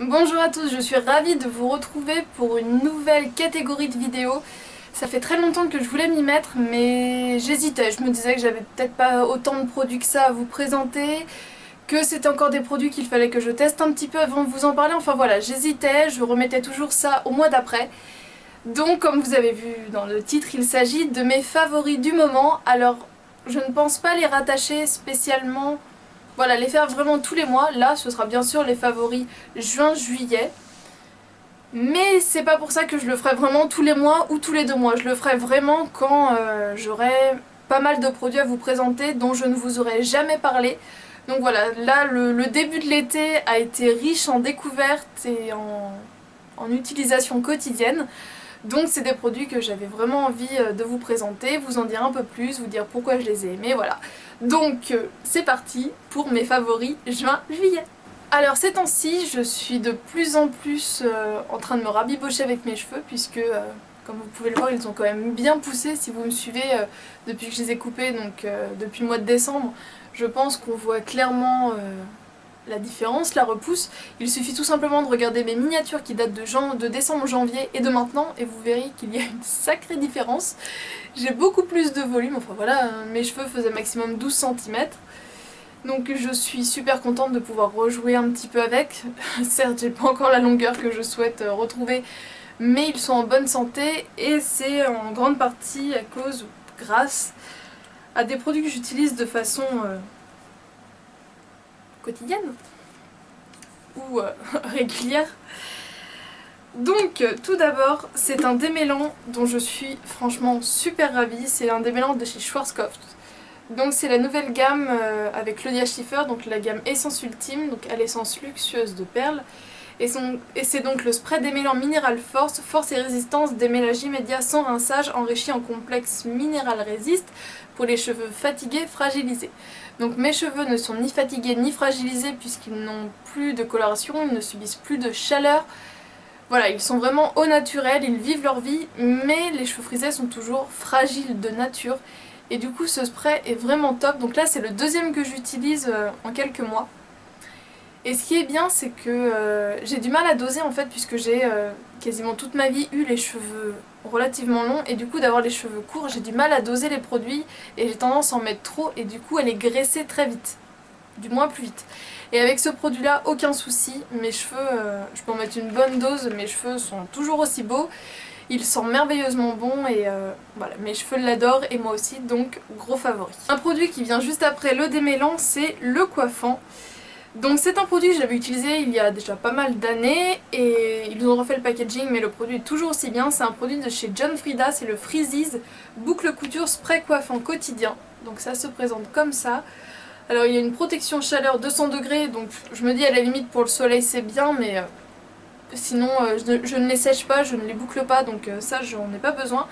Bonjour à tous, je suis ravie de vous retrouver pour une nouvelle catégorie de vidéos. Ça fait très longtemps que je voulais m'y mettre mais j'hésitais, je me disais que j'avais peut-être pas autant de produits que ça à vous présenter, que c'était encore des produits qu'il fallait que je teste un petit peu avant de vous en parler, enfin voilà, j'hésitais, je remettais toujours ça au mois d'après. Donc comme vous avez vu dans le titre, il s'agit de mes favoris du moment. Alors je ne pense pas les rattacher spécialement, voilà, les faire vraiment tous les mois. Là ce sera bien sûr les favoris juin-juillet. Mais c'est pas pour ça que je le ferai vraiment tous les mois ou tous les 2 mois. Je le ferai vraiment quand j'aurai pas mal de produits à vous présenter dont je ne vous aurai jamais parlé. Donc voilà, là le début de l'été a été riche en découvertes et en utilisation quotidienne. Donc c'est des produits que j'avais vraiment envie de vous présenter, vous en dire un peu plus, vous dire pourquoi je les ai aimés, voilà. Donc c'est parti pour mes favoris juin-juillet. Alors ces temps-ci, je suis de plus en plus en train de me rabibocher avec mes cheveux puisque, comme vous pouvez le voir, ils ont quand même bien poussé si vous me suivez depuis que je les ai coupés, donc depuis le mois de décembre. Je pense qu'on voit clairement la différence, la repousse. Il suffit tout simplement de regarder mes miniatures qui datent de décembre, janvier et de maintenant et vous verrez qu'il y a une sacrée différence. J'ai beaucoup plus de volume, enfin voilà, mes cheveux faisaient maximum 12 cm. Donc je suis super contente de pouvoir rejouer un petit peu avec. Certes, j'ai pas encore la longueur que je souhaite retrouver, mais ils sont en bonne santé et c'est en grande partie à cause, grâce à des produits que j'utilise de façon quotidienne ou régulière. Donc tout d'abord, c'est un démêlant dont je suis franchement super ravie, c'est un démêlant de chez Schwarzkopf. Donc c'est la nouvelle gamme avec Claudia Schiffer, donc la gamme Essence Ultime, donc à l'essence luxueuse de perles. Et c'est donc le spray démêlant Mineral Force, force et résistance, démêlage immédiat sans rinçage, enrichi en complexe Mineral Resist pour les cheveux fatigués, fragilisés. Donc mes cheveux ne sont ni fatigués ni fragilisés puisqu'ils n'ont plus de coloration, ils ne subissent plus de chaleur. Voilà, ils sont vraiment au naturel, ils vivent leur vie, mais les cheveux frisés sont toujours fragiles de nature. Et du coup ce spray est vraiment top, donc là c'est le deuxième que j'utilise en quelques mois. Et ce qui est bien c'est que j'ai du mal à doser en fait puisque j'ai quasiment toute ma vie eu les cheveux relativement longs et du coup d'avoir les cheveux courts j'ai du mal à doser les produits et j'ai tendance à en mettre trop et du coup elle est graissée très vite, du moins plus vite. Et avec ce produit là aucun souci, mes cheveux, je peux en mettre une bonne dose, mes cheveux sont toujours aussi beaux. Il sent merveilleusement bon et voilà, mes cheveux l'adorent et moi aussi, donc gros favori. Un produit qui vient juste après le démêlant, c'est le coiffant. Donc c'est un produit que j'avais utilisé il y a déjà pas mal d'années et ils ont refait le packaging mais le produit est toujours aussi bien. C'est un produit de chez John Frieda, c'est le Freezies boucle couture spray coiffant quotidien. Donc ça se présente comme ça. Alors il y a une protection chaleur 200 degrés, donc je me dis à la limite pour le soleil c'est bien mais... sinon je ne les sèche pas, je ne les boucle pas, donc ça j'en ai pas besoin.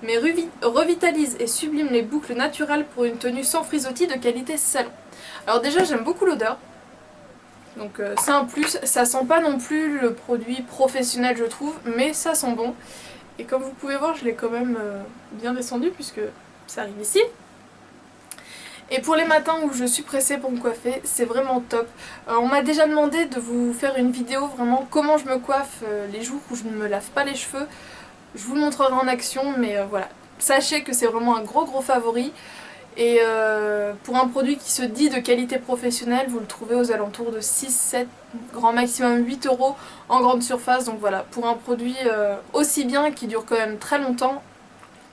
Mais revitalise et sublime les boucles naturelles pour une tenue sans frisottis de qualité salon. Alors déjà j'aime beaucoup l'odeur, donc c'est un plus. Ça sent pas non plus le produit professionnel je trouve, mais ça sent bon. Et comme vous pouvez voir je l'ai quand même bien descendu puisque ça arrive ici. Et pour les matins où je suis pressée pour me coiffer, c'est vraiment top. On m'a déjà demandé de vous faire une vidéo vraiment comment je me coiffe les jours où je ne me lave pas les cheveux. Je vous le montrerai en action, mais voilà. Sachez que c'est vraiment un gros favori. Et pour un produit qui se dit de qualité professionnelle, vous le trouvez aux alentours de 6, 7, grand maximum 8 € en grande surface. Donc voilà, pour un produit aussi bien qui dure quand même très longtemps,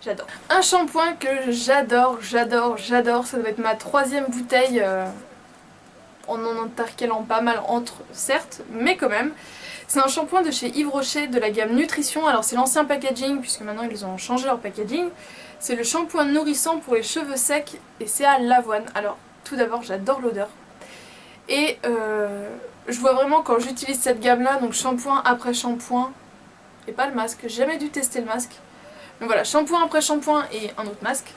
j'adore. Un shampoing que j'adore, ça doit être ma 3e bouteille en en intercalant pas mal entre, certes, mais quand même. C'est un shampoing de chez Yves Rocher de la gamme Nutrition, alors c'est l'ancien packaging puisque maintenant ils ont changé leur packaging. C'est le shampoing nourrissant pour les cheveux secs et c'est à l'avoine. Alors tout d'abord j'adore l'odeur. Et je vois vraiment quand j'utilise cette gamme là, donc shampoing après shampoing, et pas le masque, j'ai jamais dû tester le masque. Donc voilà, shampoing après shampoing et un autre masque.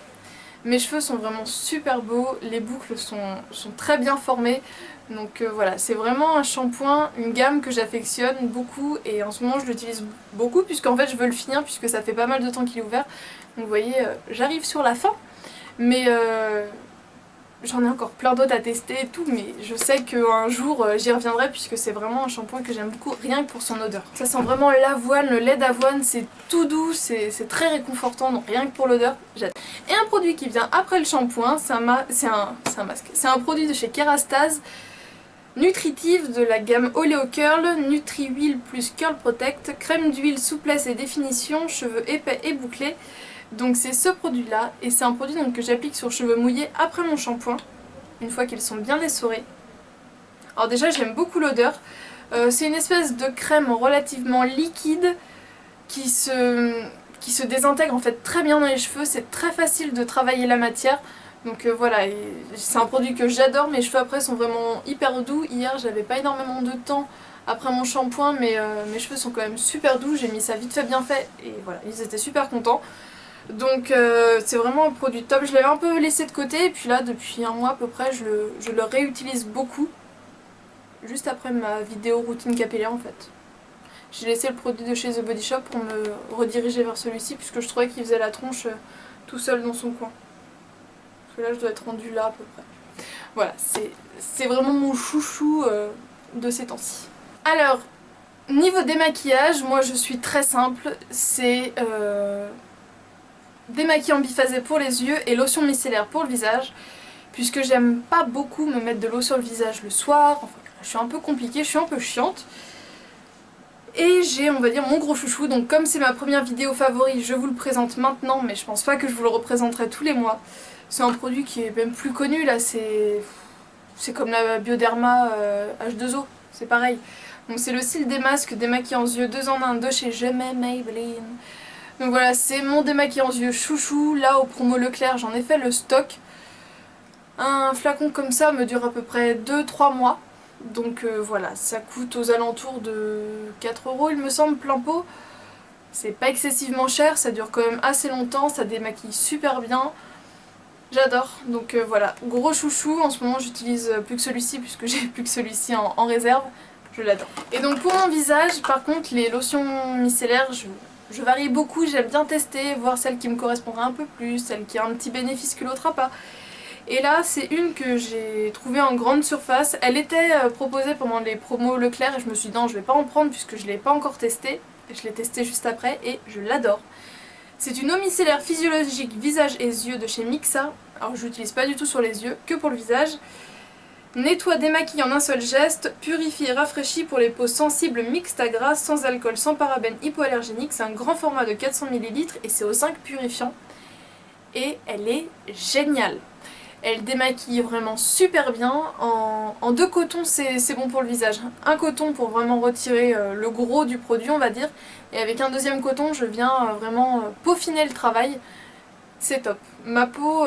Mes cheveux sont vraiment super beaux, les boucles sont très bien formées. Donc voilà, c'est vraiment un shampoing, une gamme que j'affectionne beaucoup et en ce moment je l'utilise beaucoup puisqu'en fait je veux le finir puisque ça fait pas mal de temps qu'il est ouvert. Donc vous voyez, j'arrive sur la fin. Mais j'en ai encore plein d'autres à tester et tout, mais je sais qu'un jour j'y reviendrai puisque c'est vraiment un shampoing que j'aime beaucoup, rien que pour son odeur. Ça sent vraiment l'avoine, le lait d'avoine, c'est tout doux, c'est très réconfortant, donc rien que pour l'odeur, j'adore. Et un produit qui vient après le shampoing, c'est un masque. C'est un produit de chez Kerastase, nutritive de la gamme Oleo Curl, Nutri Huile plus Curl Protect, crème d'huile, souplesse et définition, cheveux épais et bouclés. Donc c'est ce produit là, et c'est un produit donc, que j'applique sur cheveux mouillés après mon shampoing, une fois qu'ils sont bien essorés. Alors déjà j'aime beaucoup l'odeur, c'est une espèce de crème relativement liquide qui se désintègre en fait très bien dans les cheveux, c'est très facile de travailler la matière. Donc voilà, c'est un produit que j'adore, mes cheveux après sont vraiment hyper doux. Hier j'avais pas énormément de temps après mon shampoing, mais mes cheveux sont quand même super doux, j'ai mis ça vite fait bien fait, et voilà, ils étaient super contents. Donc c'est vraiment un produit top, je l'avais un peu laissé de côté, et puis là depuis un mois à peu près je le réutilise beaucoup. Juste après ma vidéo routine capillaire en fait. J'ai laissé le produit de chez The Body Shop pour me rediriger vers celui-ci, puisque je trouvais qu'il faisait la tronche tout seul dans son coin. Parce que là je dois être rendue là à peu près. Voilà, c'est vraiment mon chouchou de ces temps-ci. Alors, niveau démaquillage, moi je suis très simple, c'est démaquillant biphasé pour les yeux et lotion micellaire pour le visage, puisque j'aime pas beaucoup me mettre de l'eau sur le visage le soir, enfin je suis un peu compliquée, je suis un peu chiante. Et j'ai, on va dire, mon gros chouchou, donc comme c'est ma première vidéo favori, je vous le présente maintenant, mais je pense pas que je vous le représenterai tous les mois. C'est un produit qui est même plus connu, là, c'est comme la Bioderma H2O, c'est pareil. Donc c'est le Cils des masques démaquillant yeux 2 en 1 de chez Je m'aime Maybelline. Donc voilà, c'est mon démaquillant yeux chouchou, là au promo Leclerc j'en ai fait le stock. Un flacon comme ça me dure à peu près 2-3 mois. Donc voilà, ça coûte aux alentours de 4 € il me semble, plein pot. C'est pas excessivement cher, ça dure quand même assez longtemps, ça démaquille super bien. J'adore, donc voilà, gros chouchou, en ce moment j'utilise plus que celui-ci puisque j'ai plus que celui-ci en réserve, je l'adore. Et donc pour mon visage, par contre, les lotions micellaires, je varie beaucoup, j'aime bien tester, voir celle qui me correspondra un peu plus, celle qui a un petit bénéfice que l'autre n'a pas. Et là c'est une que j'ai trouvée en grande surface, elle était proposée pendant les promos Leclerc et je me suis dit non je vais pas en prendre puisque je ne l'ai pas encore testée. Je l'ai testée juste après et je l'adore. C'est une eau micellaire physiologique visage et yeux de chez Mixa, alors je l'utilise pas du tout sur les yeux, que pour le visage. Nettoie, démaquille en un seul geste, purifie et rafraîchit pour les peaux sensibles mixtes à grasse, sans alcool, sans parabènes, hypoallergéniques. C'est un grand format de 400 ml et c'est au zinc purifiant. Et elle est géniale. Elle démaquille vraiment super bien. En 2 cotons, c'est bon pour le visage. Un coton pour vraiment retirer le gros du produit, on va dire. Et avec un deuxième coton, je viens vraiment peaufiner le travail. C'est top. Ma peau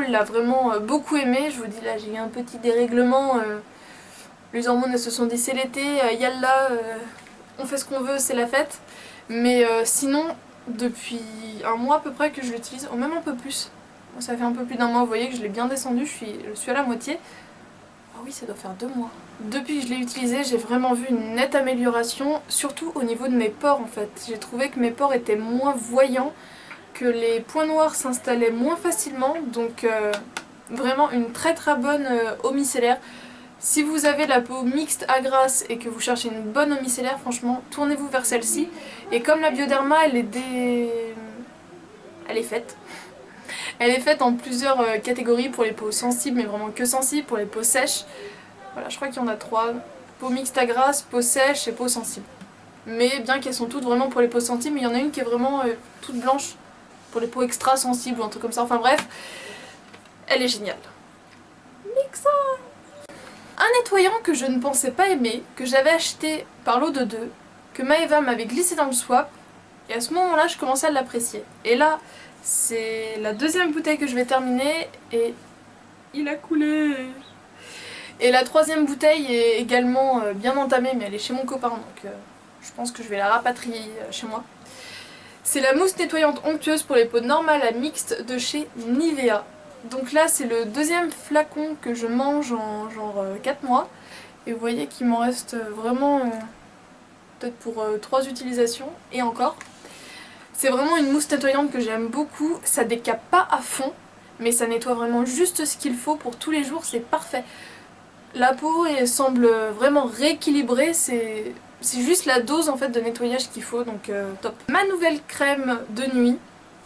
l'a vraiment beaucoup aimé. Je vous dis là, j'ai eu un petit dérèglement. Les hormones elles se sont dit c'est l'été, yalla, on fait ce qu'on veut, c'est la fête. Mais sinon, depuis un mois à peu près que je l'utilise, ou même un peu plus. Ça fait un peu plus d'un mois, vous voyez que je l'ai bien descendu, je suis à la moitié. Ah oui, ça doit faire 2 mois. Depuis que je l'ai utilisé, j'ai vraiment vu une nette amélioration, surtout au niveau de mes pores en fait. J'ai trouvé que mes pores étaient moins voyants, que les points noirs s'installaient moins facilement, donc vraiment une très très bonne eau micellaire. Si vous avez la peau mixte à grasse et que vous cherchez une bonne eau micellaire, franchement, tournez-vous vers celle-ci. Et comme la Bioderma, elle est faite. Elle est faite en plusieurs catégories pour les peaux sensibles, mais vraiment que sensibles, pour les peaux sèches. Voilà, je crois qu'il y en a 3. Peau mixte à grasse, peau sèche et peau sensible. Mais bien qu'elles sont toutes vraiment pour les peaux sensibles, mais il y en a une qui est vraiment toute blanche pour les peaux extra sensibles ou un truc comme ça. Enfin bref, elle est géniale. Mixa! Un nettoyant que je ne pensais pas aimer, que j'avais acheté par lot de 2, que Maëva m'avait glissé dans le swap, et à ce moment-là, je commençais à l'apprécier. Et là, c'est la 2e bouteille que je vais terminer et il a coulé. Et la 3e bouteille est également bien entamée, mais elle est chez mon copain, donc je pense que je vais la rapatrier chez moi. C'est la mousse nettoyante onctueuse pour les peaux normales à mixte de chez Nivea. Donc là c'est le 2e flacon que je mange en genre 4 mois. Et vous voyez qu'il m'en reste vraiment peut-être pour 3 utilisations et encore. C'est vraiment une mousse nettoyante que j'aime beaucoup, ça décape pas à fond, mais ça nettoie vraiment juste ce qu'il faut pour tous les jours, c'est parfait. La peau elle semble vraiment rééquilibrée, c'est juste la dose en fait de nettoyage qu'il faut, donc top. Ma nouvelle crème de nuit,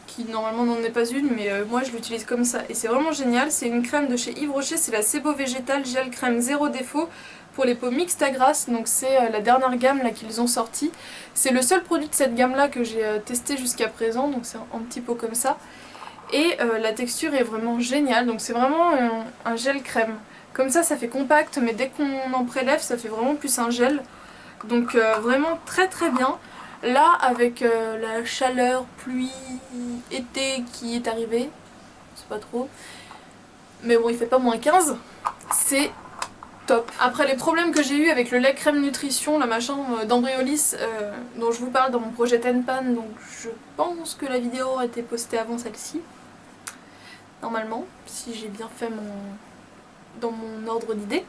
qui normalement n'en est pas une, mais moi je l'utilise comme ça et c'est vraiment génial, c'est une crème de chez Yves Rocher, c'est la Sebo Végétal Gel Crème Zéro Défaut pour les peaux mixtes à grasse, donc c'est la dernière gamme là qu'ils ont sorti. C'est le seul produit de cette gamme là que j'ai testé jusqu'à présent, donc c'est un petit pot comme ça. Et la texture est vraiment géniale, donc c'est vraiment un gel crème. Comme ça fait compact, mais dès qu'on en prélève ça fait vraiment plus un gel. Donc vraiment très très bien. Là avec la chaleur, pluie, été qui est arrivé, c'est pas trop, mais bon il fait pas moins 15, c'est top. Après les problèmes que j'ai eu avec le lait crème nutrition, la machin d'Embryolis dont je vous parle dans mon projet Tenpan, donc je pense que la vidéo a été postée avant celle-ci. Normalement, si j'ai bien fait dans mon ordre d'idée.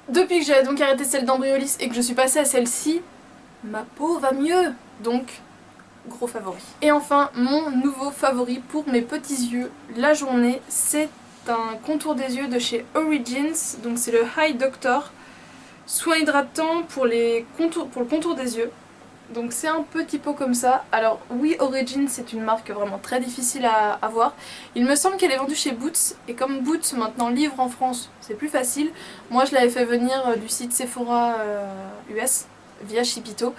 Depuis que j'ai donc arrêté celle d'Embryolis et que je suis passée à celle-ci, ma peau va mieux, donc gros favori. Et enfin, mon nouveau favori pour mes petits yeux, la journée, c'est un contour des yeux de chez Origins, donc c'est le High Doctor, soin hydratant pour le contour des yeux. Donc c'est un petit pot comme ça. Alors oui, Origins c'est une marque vraiment très difficile à avoir. Il me semble qu'elle est vendue chez Boots, et comme Boots maintenant livre en France, c'est plus facile. Moi je l'avais fait venir du site Sephora US via Shipito.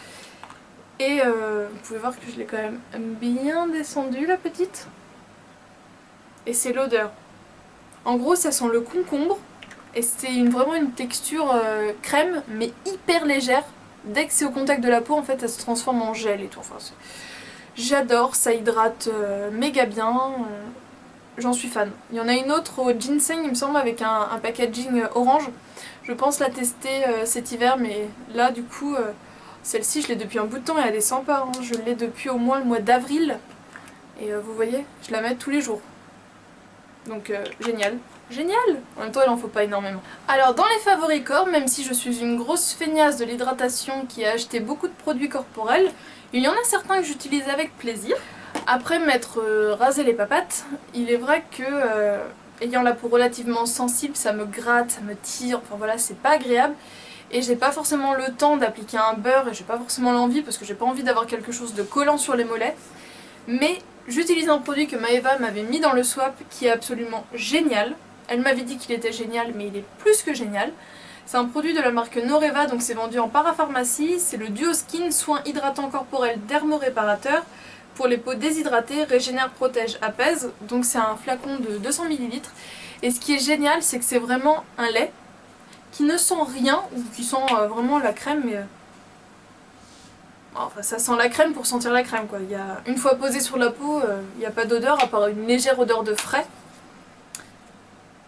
Et vous pouvez voir que je l'ai quand même bien descendue la petite. Et c'est l'odeur. En gros ça sent le concombre et c'est vraiment une texture crème mais hyper légère. Dès que c'est au contact de la peau, en fait, elle se transforme en gel et tout. Enfin, j'adore, ça hydrate méga bien. J'en suis fan. Il y en a une autre au ginseng, il me semble, avec un packaging orange. Je pense la tester cet hiver, mais là, du coup, celle-ci, je l'ai depuis un bout de temps et elle est sympa. Hein. Je l'ai depuis au moins le mois d'avril. Et vous voyez, je la mets tous les jours. Donc, génial. Génial! En même temps, il en faut pas énormément. Alors, dans les favoris corps, même si je suis une grosse feignasse de l'hydratation qui a acheté beaucoup de produits corporels, il y en a certains que j'utilise avec plaisir. Après m'être rasé les papates, il est vrai que, ayant la peau relativement sensible, ça me gratte, ça me tire, enfin voilà, c'est pas agréable. Et j'ai pas forcément le temps d'appliquer un beurre et j'ai pas forcément l'envie parce que j'ai pas envie d'avoir quelque chose de collant sur les mollets. Mais j'utilise un produit que Maëva m'avait mis dans le swap qui est absolument génial. Elle m'avait dit qu'il était génial, mais il est plus que génial. C'est un produit de la marque Noreva, donc c'est vendu en parapharmacie. C'est le Duo Skin Soin Hydratant Corporel Dermoréparateur pour les peaux déshydratées, régénère, protège, apaise. Donc c'est un flacon de 200 ml. Et ce qui est génial, c'est que c'est vraiment un lait qui ne sent rien, ou qui sent vraiment la crème, mais... Enfin, ça sent la crème pour sentir la crème, quoi. Une fois posé sur la peau, il n'y a pas d'odeur, à part une légère odeur de frais.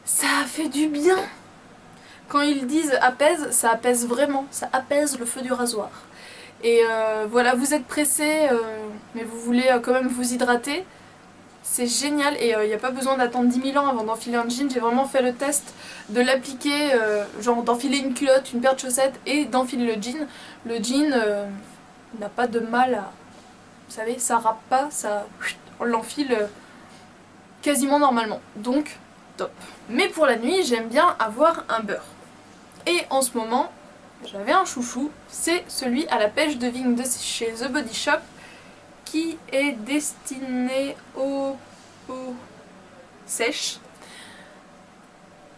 Ça fait du bien. Quand ils disent apaise, ça apaise vraiment, ça apaise le feu du rasoir. Et voilà, vous êtes pressé, mais vous voulez quand même vous hydrater, c'est génial. Et il n'y a pas besoin d'attendre 10 000 ans avant d'enfiler un jean. J'ai vraiment fait le test de l'appliquer, genre d'enfiler une culotte, une paire de chaussettes et d'enfiler le jean. Le jean n'a pas de mal à... Vous savez, ça râpe pas, on l'enfile quasiment normalement. Donc, top. Mais pour la nuit, j'aime bien avoir un beurre. Et en ce moment, j'avais un chouchou, c'est celui à la pêche de vigne de chez The Body Shop qui est destiné aux peaux sèches.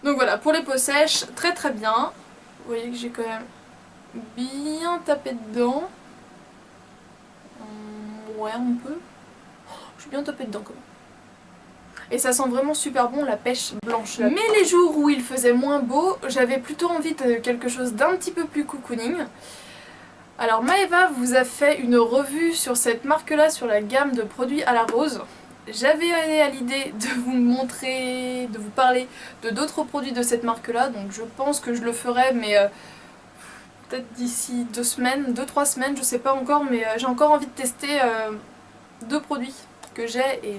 Donc voilà, pour les peaux sèches, très très bien. Vous voyez que j'ai quand même bien tapé dedans. Ouais, un peu. Je suis bien tapé dedans quand même. Et ça sent vraiment super bon la pêche blanche. Mais les jours où il faisait moins beau, j'avais plutôt envie de quelque chose d'un petit peu plus cocooning. Alors Maëva vous a fait une revue sur cette marque là, sur la gamme de produits à la rose. J'avais à l'idée de vous montrer, de vous parler de d'autres produits de cette marque là, donc je pense que je le ferai, mais peut-être d'ici 2 semaines, 2-3 semaines, je sais pas encore, mais j'ai encore envie de tester 2 produits que j'ai et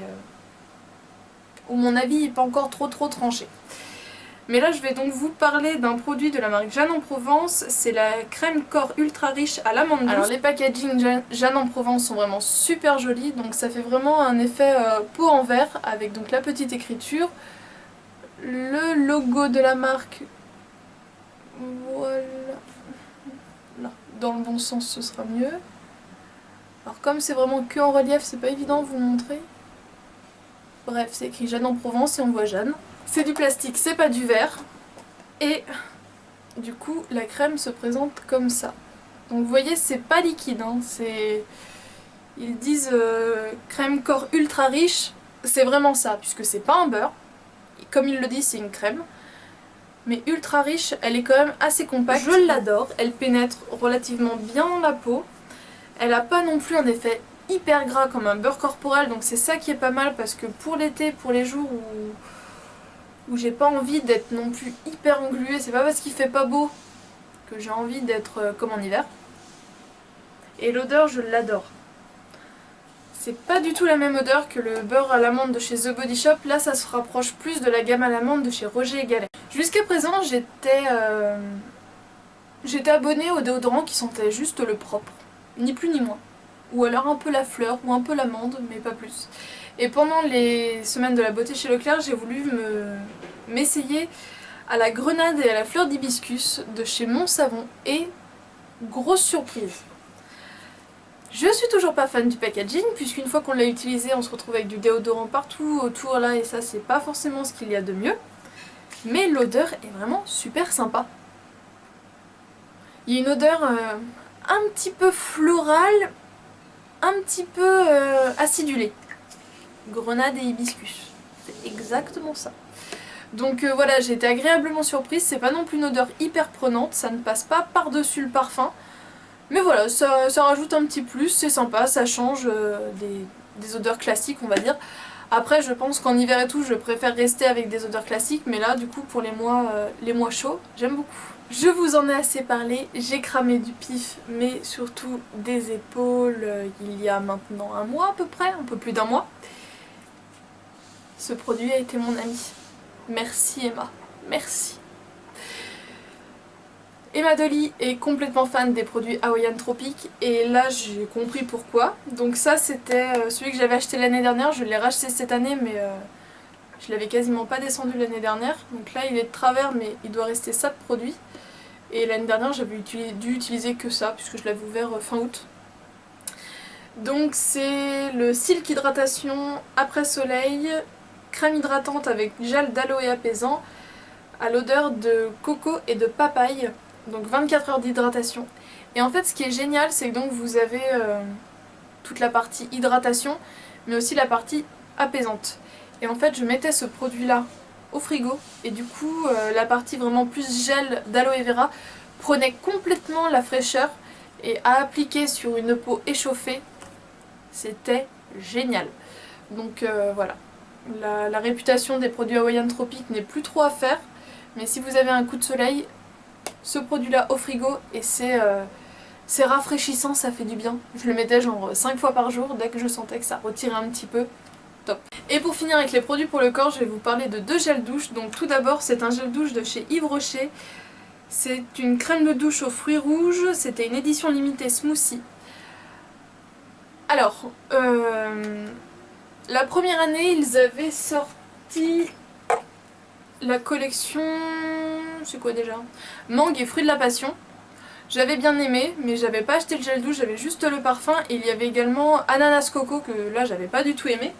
où mon avis n'est pas encore trop tranché. Mais là je vais donc vous parler d'un produit de la marque Jeanne en Provence, c'est la crème corps ultra riche à l'amande douce. Alors les packaging Jeanne en Provence sont vraiment super jolis, donc ça fait vraiment un effet peau en verre avec donc la petite écriture, le logo de la marque, voilà, là, dans le bon sens ce sera mieux. Alors comme c'est vraiment que en relief, c'est pas évident de vous le montrer. Bref, c'est écrit Jeanne en Provence et on voit Jeanne. C'est du plastique, c'est pas du verre. Et du coup, la crème se présente comme ça. Donc vous voyez, c'est pas liquide, hein, c'est... Ils disent crème corps ultra riche, c'est vraiment ça, puisque c'est pas un beurre. Comme ils le disent, c'est une crème. Mais ultra riche, elle est quand même assez compacte. Je l'adore, elle pénètre relativement bien dans la peau. Elle a pas non plus un effet hyper gras comme un beurre corporel, donc c'est ça qui est pas mal parce que pour l'été, pour les jours où j'ai pas envie d'être non plus hyper engluée, c'est pas parce qu'il fait pas beau que j'ai envie d'être comme en hiver. Et l'odeur, je l'adore. C'est pas du tout la même odeur que le beurre à l'amande de chez The Body Shop, là ça se rapproche plus de la gamme à l'amande de chez Roger et Gallet. Jusqu'à présent j'étais abonnée aux déodorants qui sentaient juste le propre, ni plus ni moins. Ou alors un peu la fleur ou un peu l'amande, mais pas plus. Et pendant les semaines de la beauté chez Leclerc, j'ai voulu m'essayer à la grenade et à la fleur d'hibiscus de chez Mon Savon, et grosse surprise. Je suis toujours pas fan du packaging, puisqu'une fois qu'on l'a utilisé, on se retrouve avec du déodorant partout autour là, et ça c'est pas forcément ce qu'il y a de mieux. Mais l'odeur est vraiment super sympa. Il y a une odeur un petit peu florale, un petit peu acidulé. Grenade et hibiscus. C'est exactement ça. Donc voilà, j'ai été agréablement surprise. C'est pas non plus une odeur hyper prenante, ça ne passe pas par-dessus le parfum. Mais voilà, ça rajoute un petit plus, c'est sympa, ça change des odeurs classiques on va dire. Après je pense qu'en hiver et tout, je préfère rester avec des odeurs classiques, mais là du coup pour les mois chauds, j'aime beaucoup. Je vous en ai assez parlé, j'ai cramé du pif, mais surtout des épaules il y a maintenant un mois à peu près, un peu plus d'un mois. Ce produit a été mon ami. Merci Emma, merci. Emma Dolly est complètement fan des produits Hawaiian Tropic et là j'ai compris pourquoi. Donc ça c'était celui que j'avais acheté l'année dernière, je l'ai racheté cette année mais je l'avais quasiment pas descendu l'année dernière. Donc là il est de travers mais il doit rester ça de produit. Et l'année dernière j'avais dû utiliser que ça puisque je l'avais ouvert fin août. Donc c'est le Silk Hydratation après soleil, crème hydratante avec gel d'aloe apaisant à l'odeur de coco et de papaye. Donc 24 heures d'hydratation. Et en fait ce qui est génial c'est que donc vous avez toute la partie hydratation mais aussi la partie apaisante. Et en fait je mettais ce produit là au frigo et du coup la partie vraiment plus gel d'aloe vera prenait complètement la fraîcheur et à appliquer sur une peau échauffée c'était génial. Donc voilà, la réputation des produits Hawaiian Tropic n'est plus trop à faire, mais si vous avez un coup de soleil, ce produit là au frigo et c'est rafraîchissant, ça fait du bien. Je le mettais genre 5 fois par jour, dès que je sentais que ça retirait un petit peu, top. Et pour finir avec les produits pour le corps, je vais vous parler de 2 gels douche. Donc tout d'abord c'est un gel douche de chez Yves Rocher. C'est une crème de douche aux fruits rouges, c'était une édition limitée smoothie. Alors, la première année ils avaient sorti la collection... c'est quoi déjà? Mangue et fruits de la passion. J'avais bien aimé, mais j'avais pas acheté le gel douche, j'avais juste le parfum. Et il y avait également ananas coco, que là j'avais pas du tout aimé.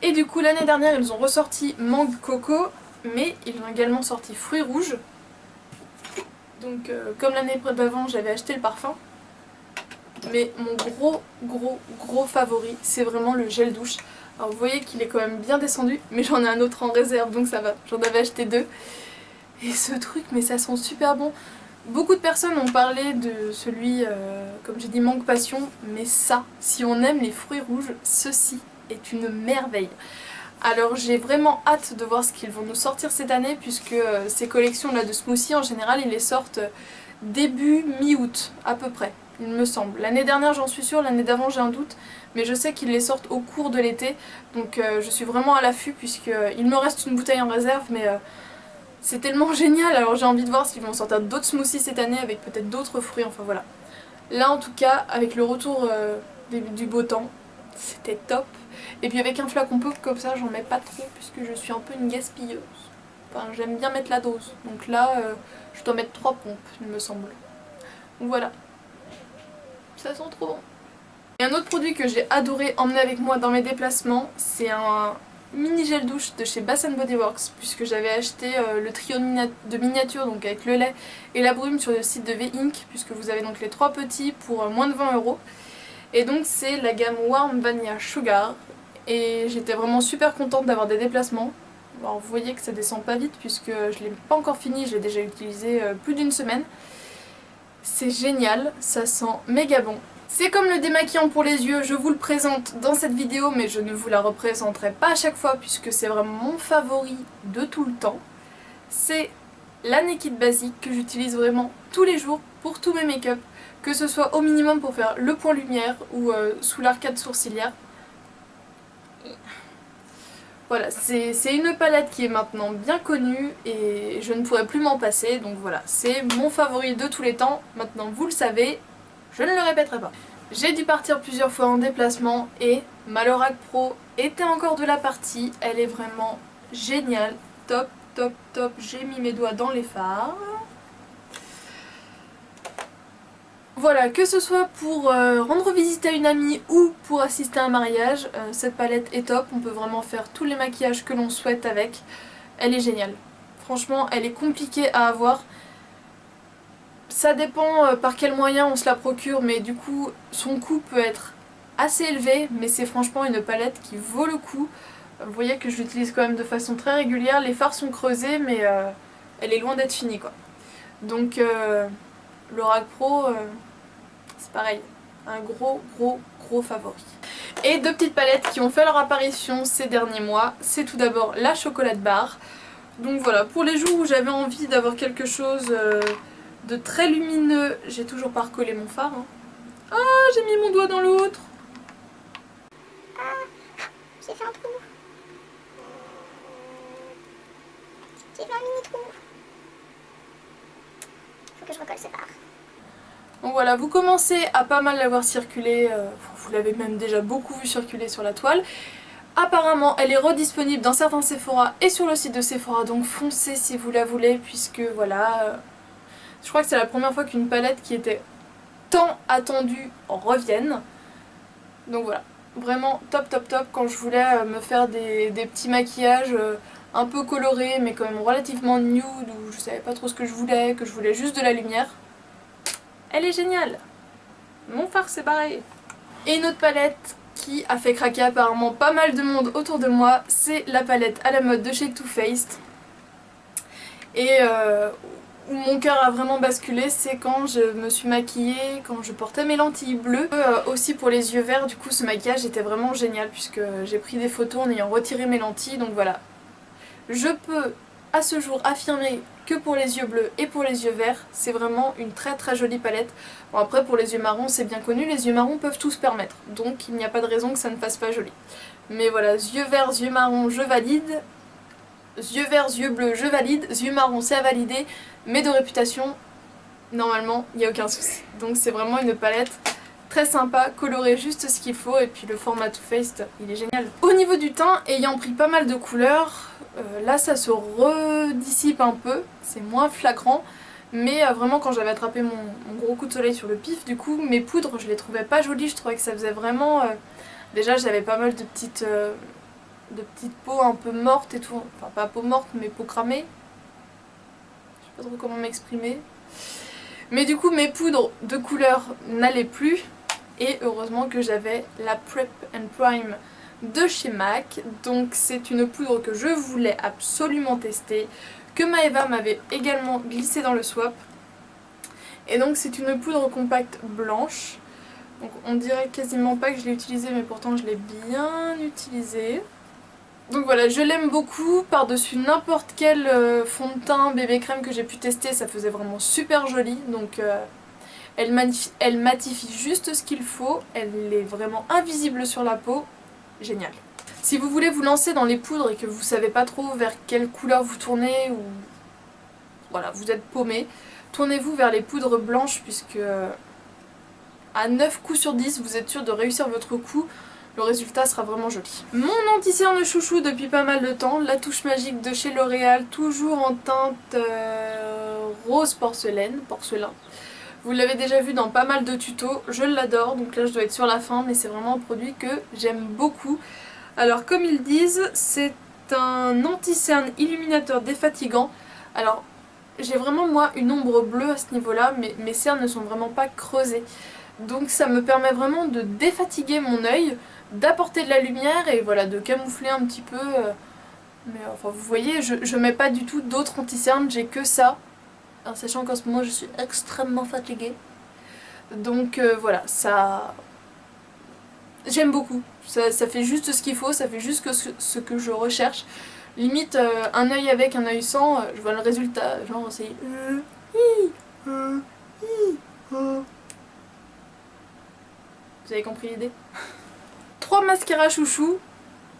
Et du coup l'année dernière ils ont ressorti mangue coco, mais ils ont également sorti fruits rouges. Donc comme l'année d'avant j'avais acheté le parfum. Mais mon gros favori c'est vraiment le gel douche. Alors vous voyez qu'il est quand même bien descendu, mais j'en ai un autre en réserve donc ça va, j'en avais acheté 2. Et ce truc, mais ça sent super bon. Beaucoup de personnes ont parlé de celui, comme j'ai dit, mangue passion, mais ça, si on aime les fruits rouges, ceci est une merveille. Alors j'ai vraiment hâte de voir ce qu'ils vont nous sortir cette année, puisque ces collections là de smoothies en général ils les sortent début mi-août à peu près, il me semble. L'année dernière j'en suis sûre, l'année d'avant j'ai un doute, mais je sais qu'ils les sortent au cours de l'été, donc je suis vraiment à l'affût puisqu'il me reste une bouteille en réserve, mais c'est tellement génial. Alors j'ai envie de voir s'ils vont sortir d'autres smoothies cette année avec peut-être d'autres fruits, enfin voilà. Là en tout cas, avec le retour du beau temps, c'était top. Et puis avec un flacon pop comme ça, j'en mets pas trop puisque je suis un peu une gaspilleuse. Enfin, j'aime bien mettre la dose. Donc là, je dois mettre 3 pompes, il me semble. Donc voilà. Ça sent trop bon. Et un autre produit que j'ai adoré emmener avec moi dans mes déplacements, c'est un mini gel douche de chez Bath Body Works, puisque j'avais acheté le trio de miniatures, donc avec le lait et la brume sur le site de V-Ink, puisque vous avez donc les 3 petits pour moins de 20 €. Et donc c'est la gamme Warm Vanilla Sugar, et j'étais vraiment super contente d'avoir des déplacements. Alors vous voyez que ça descend pas vite puisque je l'ai pas encore fini, je l'ai déjà utilisé plus d'une semaine. C'est génial, ça sent méga bon. C'est comme le démaquillant pour les yeux, je vous le présente dans cette vidéo mais je ne vous la représenterai pas à chaque fois puisque c'est vraiment mon favori de tout le temps. C'est la Naked Basic que j'utilise vraiment tous les jours pour tous mes make-up, que ce soit au minimum pour faire le point lumière ou sous l'arcade sourcilière. Voilà, c'est une palette qui est maintenant bien connue et je ne pourrais plus m'en passer, donc voilà, c'est mon favori de tous les temps. Maintenant vous le savez, je ne le répéterai pas. J'ai dû partir plusieurs fois en déplacement et ma Lorac Pro était encore de la partie. Elle est vraiment géniale, top, top, top. J'ai mis mes doigts dans les fards. Voilà, que ce soit pour rendre visite à une amie ou pour assister à un mariage, cette palette est top. On peut vraiment faire tous les maquillages que l'on souhaite avec. Elle est géniale. Franchement, elle est compliquée à avoir. Ça dépend par quel moyen on se la procure, mais du coup son coût peut être assez élevé, mais c'est franchement une palette qui vaut le coup. Vous voyez que je l'utilise quand même de façon très régulière, les fards sont creusés mais elle est loin d'être finie quoi. Donc Lorac Pro, c'est pareil, un gros favori. Et deux petites palettes qui ont fait leur apparition ces derniers mois, c'est tout d'abord la Chocolate Bar. Donc voilà, pour les jours où j'avais envie d'avoir quelque chose de très lumineux, j'ai toujours pas recollé mon fard. Hein. Ah, j'ai mis mon doigt dans l'autre. Ah, j'ai fait un trou. J'ai fait un mini trou. Faut que je recolle ce fard. Donc voilà, vous commencez à pas mal l'avoir circulé, vous l'avez même déjà beaucoup vu circuler sur la toile. Apparemment, elle est redisponible dans certains Sephora et sur le site de Sephora, donc foncez si vous la voulez, puisque voilà, je crois que c'est la première fois qu'une palette qui était tant attendue revienne. Donc voilà, vraiment top top top quand je voulais me faire des petits maquillages un peu colorés mais quand même relativement nude, où je savais pas trop ce que je voulais juste de la lumière. Elle est géniale. Mon fard c'est pareil. Et une autre palette qui a fait craquer apparemment pas mal de monde autour de moi, c'est la palette à la mode de chez Too Faced. Et où mon cœur a vraiment basculé, c'est quand je me suis maquillée, quand je portais mes lentilles bleues. Aussi pour les yeux verts, du coup ce maquillage était vraiment génial puisque j'ai pris des photos en ayant retiré mes lentilles, donc voilà. Je peux à ce jour affirmer que pour les yeux bleus et pour les yeux verts, c'est vraiment une très jolie palette. Bon après pour les yeux marrons c'est bien connu, les yeux marrons peuvent tout se permettre, donc il n'y a pas de raison que ça ne fasse pas joli. Mais voilà, yeux verts, yeux marrons, je valide. Yeux verts, yeux bleus, je valide. Yeux marrons, c'est à valider. Mais de réputation, normalement, il n'y a aucun souci. Donc c'est vraiment une palette très sympa, colorée juste ce qu'il faut. Et puis le format Too Faced, il est génial. Au niveau du teint, ayant pris pas mal de couleurs, là ça se redissipe un peu. C'est moins flagrant. Mais vraiment quand j'avais attrapé mon gros coup de soleil sur le pif, du coup mes poudres je les trouvais pas jolies. Je trouvais que ça faisait vraiment... Déjà j'avais pas mal de petites peaux un peu mortes et tout, enfin pas peau morte mais peau cramée, je sais pas trop comment m'exprimer. Mais du coup mes poudres de couleur n'allaient plus et heureusement que j'avais la Prep and Prime de chez MAC, donc c'est une poudre que je voulais absolument tester, que Maëva m'avait également glissée dans le swap. Et donc c'est une poudre compacte blanche, donc on dirait quasiment pas que je l'ai utilisée mais pourtant je l'ai bien utilisée. Donc voilà, je l'aime beaucoup, par-dessus n'importe quel fond de teint bébé crème que j'ai pu tester, ça faisait vraiment super joli. Donc elle matifie juste ce qu'il faut, elle est vraiment invisible sur la peau, génial. Si vous voulez vous lancer dans les poudres et que vous savez pas trop vers quelle couleur vous tournez ou voilà, vous êtes paumé, tournez-vous vers les poudres blanches puisque à 9 coups sur 10, vous êtes sûr de réussir votre coup. Le résultat sera vraiment joli. Mon anti-cerne chouchou depuis pas mal de temps, la touche magique de chez L'Oréal, toujours en teinte rose porcelain. Vous l'avez déjà vu dans pas mal de tutos, je l'adore, donc là je dois être sur la fin, mais c'est vraiment un produit que j'aime beaucoup. Alors comme ils disent, c'est un anti-cerne illuminateur défatigant. Alors j'ai vraiment moi une ombre bleue à ce niveau-là, mais mes cernes ne sont vraiment pas creusées. Donc ça me permet vraiment de défatiguer mon œil, d'apporter de la lumière et voilà, de camoufler un petit peu. Mais enfin vous voyez, je mets pas du tout d'autres anti-cernes, j'ai que ça. En sachant qu'en ce moment je suis extrêmement fatiguée. Donc voilà, ça... J'aime beaucoup. Ça fait juste ce qu'il faut, ça fait juste ce que je recherche. Limite un œil avec, un œil sans, je vois le résultat, genre c'est... Vous avez compris l'idée? 3 mascaras chouchou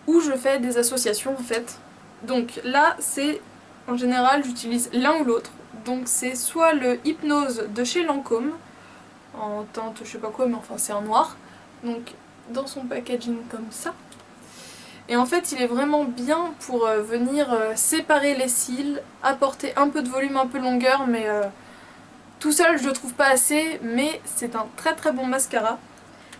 où je fais des associations en fait. Donc là c'est en général j'utilise l'un ou l'autre. Donc c'est soit le Hypnose de chez Lancôme en teinte je sais pas quoi mais enfin c'est en noir. Donc dans son packaging comme ça. Et en fait il est vraiment bien pour venir séparer les cils, apporter un peu de volume, un peu de longueur mais tout seul je le trouve pas assez mais c'est un très très bon mascara.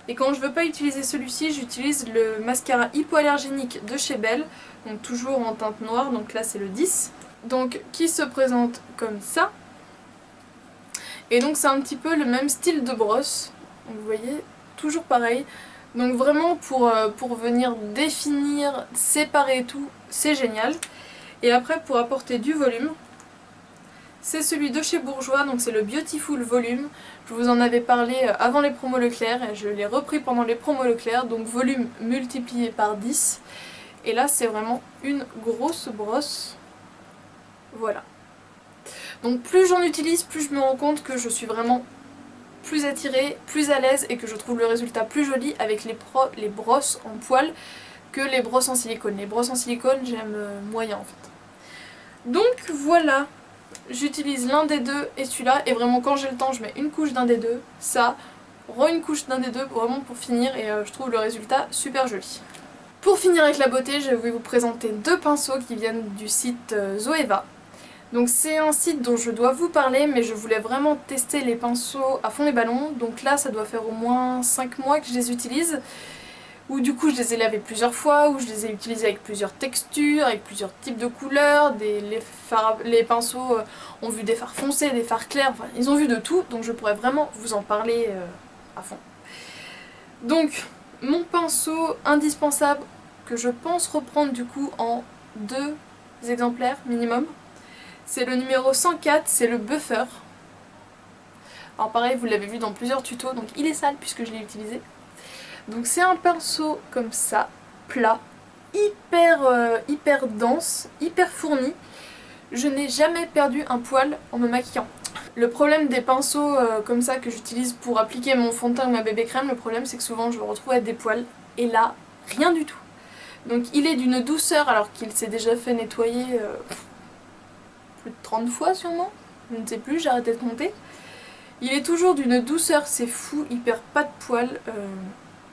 Et quand je veux pas utiliser celui-ci, j'utilise le mascara hypoallergénique de chez Belle, donc toujours en teinte noire, donc là c'est le 10, donc qui se présente comme ça. Et donc c'est un petit peu le même style de brosse, donc vous voyez, toujours pareil. Donc vraiment pour venir définir, séparer tout, c'est génial. Et après pour apporter du volume, c'est celui de chez Bourjois, donc c'est le Beautiful Volume. Je vous en avais parlé avant les promos Leclerc et je l'ai repris pendant les promos Leclerc, donc volume multiplié par 10. Et là c'est vraiment une grosse brosse. Voilà. Donc plus j'en utilise, plus je me rends compte que je suis vraiment plus attirée, plus à l'aise et que je trouve le résultat plus joli avec les brosses en poil que les brosses en silicone. Les brosses en silicone j'aime moyen en fait. Donc voilà. J'utilise l'un des deux et celui-là, et vraiment quand j'ai le temps je mets une couche d'un des deux, ça, une couche d'un des deux vraiment pour finir, et je trouve le résultat super joli. Pour finir avec la beauté, je vais vous présenter 2 pinceaux qui viennent du site Zoeva. Donc c'est un site dont je dois vous parler, mais je voulais vraiment tester les pinceaux à fond les ballons, donc là ça doit faire au moins 5 mois que je les utilise. Où du coup je les ai lavés plusieurs fois, où je les ai utilisés avec plusieurs textures, avec plusieurs types de couleurs, les pinceaux ont vu des fards foncés, des fards clairs, enfin ils ont vu de tout, donc je pourrais vraiment vous en parler à fond. Donc mon pinceau indispensable que je pense reprendre du coup en 2 exemplaires minimum, c'est le numéro 104, c'est le Buffer. Alors pareil vous l'avez vu dans plusieurs tutos, donc il est sale puisque je l'ai utilisé. Donc c'est un pinceau comme ça, plat, hyper dense, hyper fourni. Je n'ai jamais perdu un poil en me maquillant. Le problème des pinceaux comme ça que j'utilise pour appliquer mon fond de teint ou ma bébé crème, le problème c'est que souvent je me retrouve avec des poils et là, rien du tout. Donc il est d'une douceur alors qu'il s'est déjà fait nettoyer plus de 30 fois sûrement. Je ne sais plus, j'ai arrêté de compter. Il est toujours d'une douceur, c'est fou, il perd pas de poils.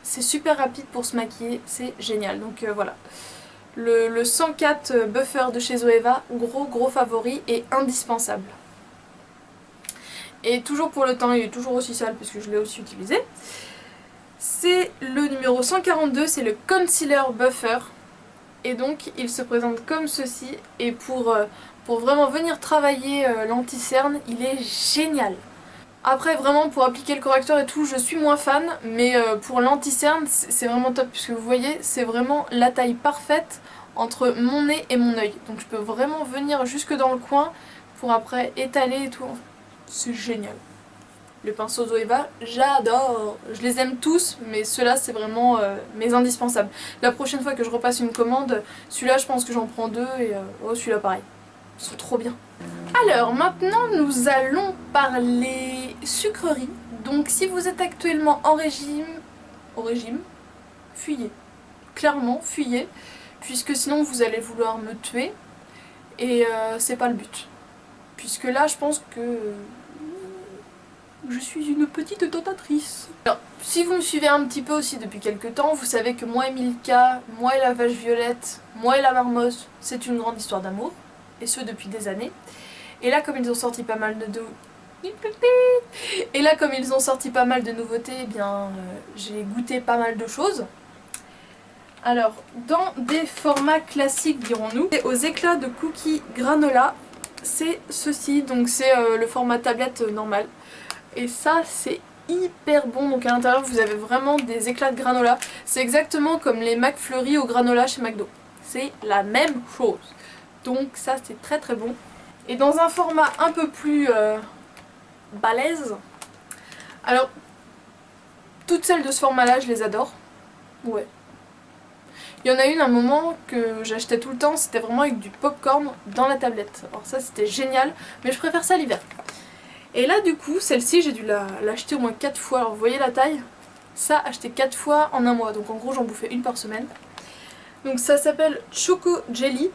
C'est super rapide pour se maquiller, c'est génial. Donc voilà. Le 104 Buffer de chez Zoeva, gros favori et indispensable. Et toujours pour le temps, il est toujours aussi sale puisque je l'ai aussi utilisé. C'est le numéro 142, c'est le Concealer Buffer. Et donc il se présente comme ceci. Et pour vraiment venir travailler l'anti-cerne, il est génial. Après vraiment pour appliquer le correcteur et tout je suis moins fan, mais pour l'anti-cerne c'est vraiment top puisque vous voyez c'est vraiment la taille parfaite entre mon nez et mon œil. Donc je peux vraiment venir jusque dans le coin pour après étaler et tout. C'est génial. Le pinceau Zoeva, j'adore. Je les aime tous mais ceux-là c'est vraiment mes indispensables. La prochaine fois que je repasse une commande, celui-là je pense que j'en prends 2 et celui-là pareil. Ils sont trop bien. Alors maintenant nous allons parler sucreries. Donc si vous êtes actuellement au régime, fuyez. Clairement fuyez, puisque sinon vous allez vouloir me tuer et c'est pas le but. puisque là je pense que je suis une petite tentatrice. Alors, si vous me suivez un petit peu aussi depuis quelques temps, vous savez que moi et Milka, moi et la vache violette, moi et la marmotte, c'est une grande histoire d'amour, et ce depuis des années. Et là comme ils ont sorti pas mal de nouveautés, eh bien j'ai goûté pas mal de choses. Alors, dans des formats classiques dirons-nous, aux éclats de cookies granola, c'est ceci, donc c'est le format tablette normal. Et ça c'est hyper bon, donc à l'intérieur vous avez vraiment des éclats de granola. C'est exactement comme les McFlurry au granola chez McDo. C'est la même chose. Donc ça c'est très très bon. Et dans un format un peu plus balèze, alors toutes celles de ce format là je les adore. Ouais. Il y en a une à un moment que j'achetais tout le temps, c'était vraiment avec du popcorn dans la tablette. Alors ça c'était génial, mais je préfère ça l'hiver. Et là du coup, celle-ci j'ai dû l'acheter au moins 4 fois. Alors vous voyez la taille? Ça, acheté 4 fois en un mois, donc en gros j'en bouffais une par semaine. Donc ça s'appelle Choco Jelly.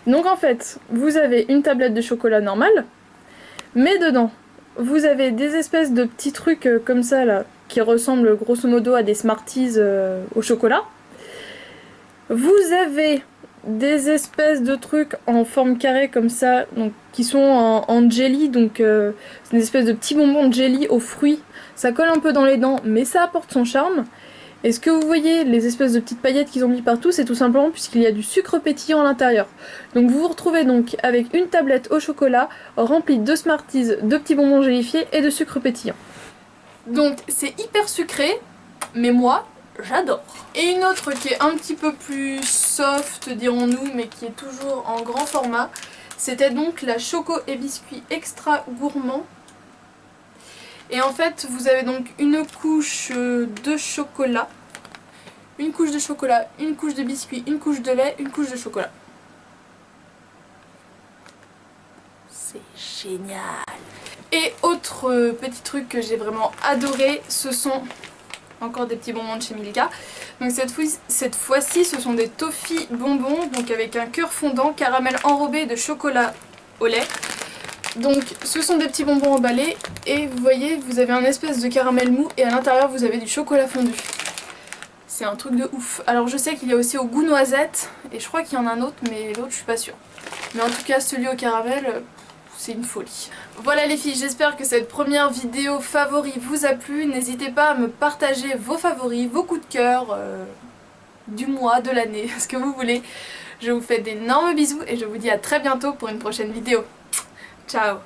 Donc en fait, vous avez une tablette de chocolat normale, mais dedans, vous avez des espèces de petits trucs comme ça là, qui ressemblent grosso modo à des Smarties au chocolat. Vous avez des espèces de trucs en forme carrée comme ça, donc qui sont en jelly, donc c'est une espèce de petits bonbons de jelly aux fruits. Ça colle un peu dans les dents, mais ça apporte son charme. Et ce que vous voyez, les espèces de petites paillettes qu'ils ont mis partout, c'est tout simplement puisqu'il y a du sucre pétillant à l'intérieur. Donc vous vous retrouvez donc avec une tablette au chocolat remplie de Smarties, de petits bonbons gélifiés et de sucre pétillant. Donc c'est hyper sucré, mais moi j'adore. Et une autre qui est un petit peu plus soft dirons-nous, mais qui est toujours en grand format, c'était donc la Choco et Biscuit Extra Gourmand. Et en fait vous avez donc une couche de chocolat, une couche de chocolat, une couche de biscuit, une couche de lait, une couche de chocolat. C'est génial. Et autre petit truc que j'ai vraiment adoré, ce sont encore des petits bonbons de chez Milka. Donc cette fois-ci ce sont des toffee bonbons, donc avec un cœur fondant, caramel enrobé de chocolat au lait. Donc ce sont des petits bonbons emballés et vous voyez vous avez un espèce de caramel mou et à l'intérieur vous avez du chocolat fondu. C'est un truc de ouf. Alors je sais qu'il y a aussi au goût noisette et je crois qu'il y en a un autre mais l'autre je suis pas sûre. Mais en tout cas celui au caramel c'est une folie. Voilà les filles, j'espère que cette première vidéo favori vous a plu. N'hésitez pas à me partager vos favoris, vos coups de cœur du mois, de l'année, ce que vous voulez. Je vous fais d'énormes bisous et je vous dis à très bientôt pour une prochaine vidéo. Ciao!